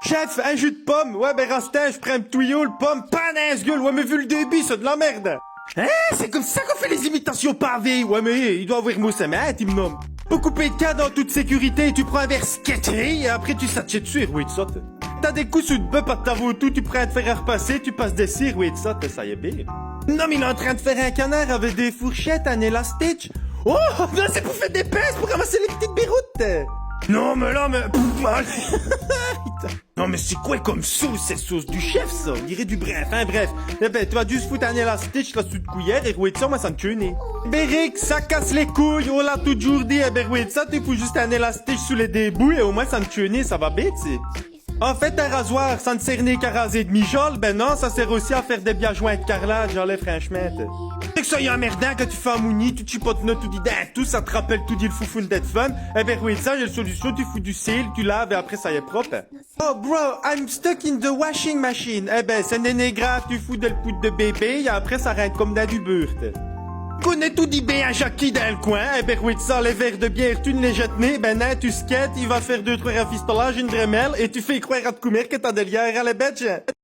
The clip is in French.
Chef, un jus de pomme. Ouais, ben Rastin, je prends un tuyau, le pomme, panaise, gueule. Ouais, mais vu le débit, c'est de la merde. Hein? C'est comme ça qu'on fait les imitations pavées. Ouais, mais il doit avoir mot sa main, tu me nommes. Pour couper le cadre en toute sécurité, tu prends un verre sketchy et après tu satches dessus et oui, ça. T'as des coups sous de bœuf par ta tout, tu prends un fer à repasser, tu passes des cires, oui, ça y est bien. Non, mais il est en train de faire un canard avec des fourchettes, un élastique. Oh, non, c'est pour faire des pinces, pour ramasser les petites biroutes. Non, mais là, mais... Non, mais c'est quoi comme sauce, cette sauce du chef, ça? On dirait du bref, hein, bref. Eh ben, tu vas juste foutre un élastique là sous de cuillère et rouer de ça, moi, ça me tue, né. Béric, ça casse les couilles, on l'a toujours dit, eh ben, rouer de ça, tu fous juste un élastique sous les débouts et au moins, ça me tue, né, ça va bien, tu sais. En fait, un rasoir, ça ne sert ni qu'à raser de mijol, ben non, ça sert aussi à faire des biens joints de carrelage, j'enlève franchement. C'est que ça y est emmerdant quand tu fais un mouni, tu chipotes tout dit tout, ça te rappelle tout dit le foufoune d'être fun. Eh ben oui, ça, j'ai la solution, tu fous du sel, tu laves et après ça y est propre. Oh bro, I'm stuck in the washing machine. Eh ben, c'est n'est grave, tu fous de le poudre de bébé et après ça rentre comme dans du beurre. Connais tout dit bien Jackie dans le coin, eh ben oui, ça, les verres de bière, tu ne les jettes nez, ben non, tu skates, il va faire 2-3 rafistolages, une dremel, et tu fais croire à te coumer que t'as des liens à la bête.